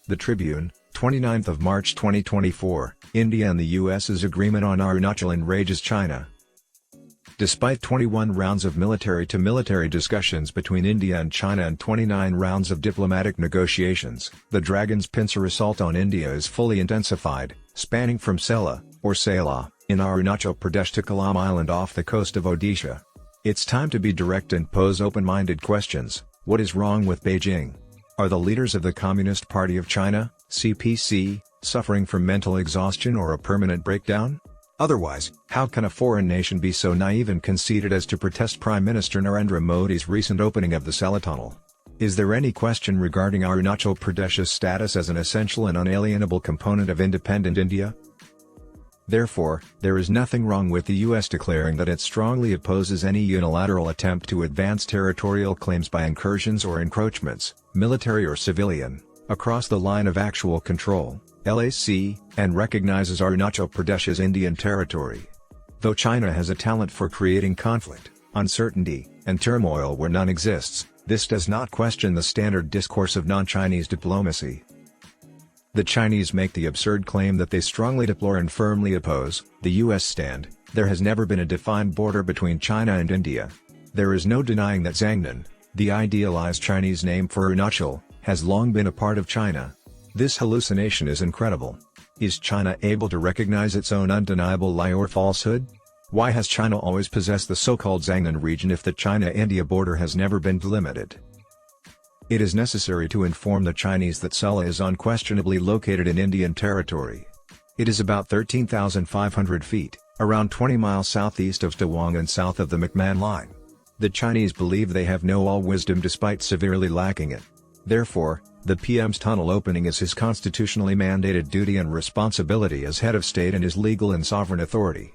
The Tribune, 29th of March 2024, India and the US's agreement on Arunachal enrages China. Despite 21 rounds of military-to-military discussions between India and China and 29 rounds of diplomatic negotiations, the Dragon's pincer assault on India is fully intensified, spanning from Sela, or Sela, in Arunachal Pradesh to Kalam Island off the coast of Odisha. It's time to be direct and pose open-minded questions. What is wrong with Beijing? Are the leaders of the Communist Party of China, CPC, suffering from mental exhaustion or a permanent breakdown? Otherwise, how can a foreign nation be so naive and conceited as to protest Prime Minister Narendra Modi's recent opening of the Sela tunnel? Is there any question regarding Arunachal Pradesh's status as an essential and unalienable component of independent India? Therefore, there is nothing wrong with the US declaring that it strongly opposes any unilateral attempt to advance territorial claims by incursions or encroachments, military or civilian, across the line of actual control, LAC, and recognizes Arunachal Pradesh as Indian territory. Though China has a talent for creating conflict, uncertainty, and turmoil where none exists, this does not question the standard discourse of non-Chinese diplomacy. The Chinese make the absurd claim that they strongly deplore and firmly oppose the US stand. There has never been a defined border between China and India. There is no denying that Xiangnan, the idealized Chinese name for Arunachal, has long been a part of China. This hallucination is incredible. Is China able to recognize its own undeniable lie or falsehood? Why has China always possessed the so-called Xiangnan region if the China-India border has never been delimited? It is necessary to inform the Chinese that Sela is unquestionably located in Indian territory. It is about 13,500 feet, around 20 miles southeast of Tawang and south of the McMahon Line. The Chinese believe they have no all wisdom despite severely lacking it. Therefore, the PM's tunnel opening is his constitutionally mandated duty and responsibility as head of state and his legal and sovereign authority.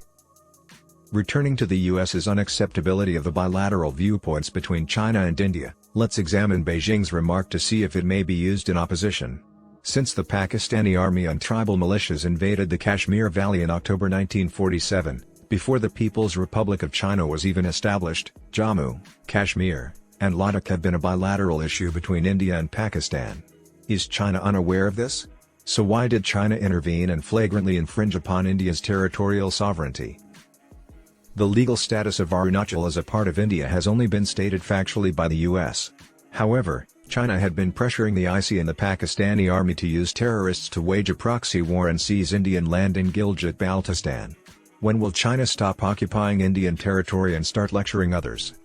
Returning to the US's unacceptability of the bilateral viewpoints between China and India, let's examine Beijing's remark to see if it may be used in opposition. Since the Pakistani army and tribal militias invaded the Kashmir Valley in October 1947, before the People's Republic of China was even established, Jammu, Kashmir, and Ladakh have been a bilateral issue between India and Pakistan. Is China unaware of this? So why did China intervene and flagrantly infringe upon India's territorial sovereignty? The legal status of Arunachal as a part of India has only been stated factually by the US. However, China had been pressuring the IC and the Pakistani army to use terrorists to wage a proxy war and seize Indian land in Gilgit-Baltistan. When will China stop occupying Indian territory and start lecturing others?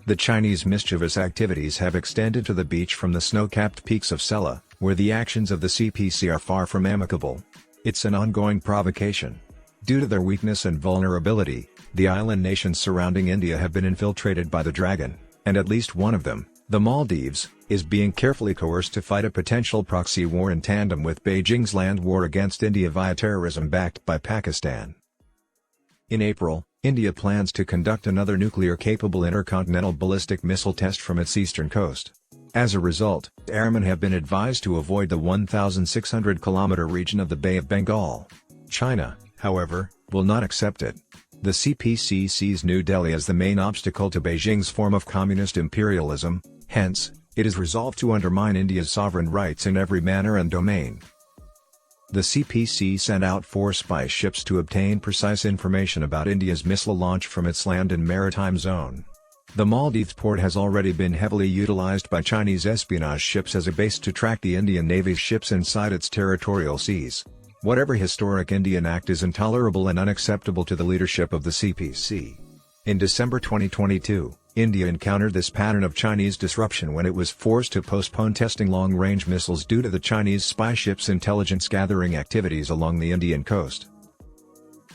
The Chinese mischievous activities have extended to the beach from the snow-capped peaks of Sela, where the actions of the CPC are far from amicable. It's an ongoing provocation. Due to their weakness and vulnerability, the island nations surrounding India have been infiltrated by the Dragon, and at least one of them, the Maldives, is being carefully coerced to fight a potential proxy war in tandem with Beijing's land war against India via terrorism backed by Pakistan. In April, India plans to conduct another nuclear-capable intercontinental ballistic missile test from its eastern coast. As a result, airmen have been advised to avoid the 1,600-kilometer region of the Bay of Bengal. China, however, will not accept it. The CPC sees New Delhi as the main obstacle to Beijing's form of communist imperialism, hence, it is resolved to undermine India's sovereign rights in every manner and domain. The CPC sent out 4 spy ships to obtain precise information about India's missile launch from its land and maritime zone. The Maldives port has already been heavily utilized by Chinese espionage ships as a base to track the Indian Navy's ships inside its territorial seas. Whatever historic Indian act is intolerable and unacceptable to the leadership of the CPC. In December 2022, India encountered this pattern of Chinese disruption when it was forced to postpone testing long-range missiles due to the Chinese spy ships' intelligence-gathering activities along the Indian coast.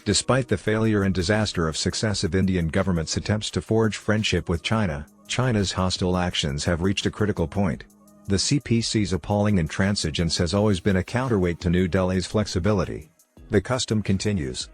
Despite the failure and disaster of successive Indian government's attempts to forge friendship with China, China's hostile actions have reached a critical point. The CPC's appalling intransigence has always been a counterweight to New Delhi's flexibility. The custom continues.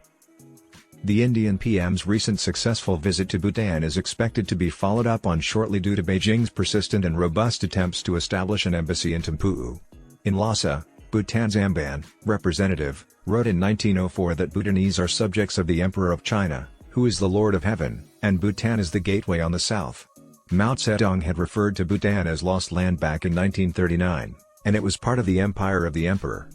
The Indian PM's recent successful visit to Bhutan is expected to be followed up on shortly due to Beijing's persistent and robust attempts to establish an embassy in Thimphu. In Lhasa, Bhutan's Amban representative wrote in 1904 that Bhutanese are subjects of the Emperor of China, who is the Lord of Heaven, and Bhutan is the gateway on the south. Mao Zedong had referred to Bhutan as lost land back in 1939. and it was part of the empire of the emperor.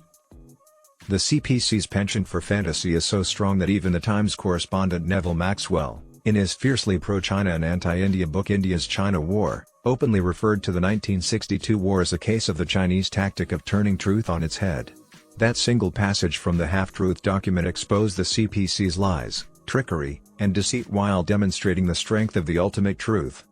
The CPC's penchant for fantasy is so strong that even the Times correspondent Neville Maxwell, in his fiercely pro-China and anti-India book India's China War, openly referred to the 1962 war as a case of the Chinese tactic of turning truth on its head. That single passage from the Half-Truth document exposed the CPC's lies, trickery, and deceit while demonstrating the strength of the ultimate truth.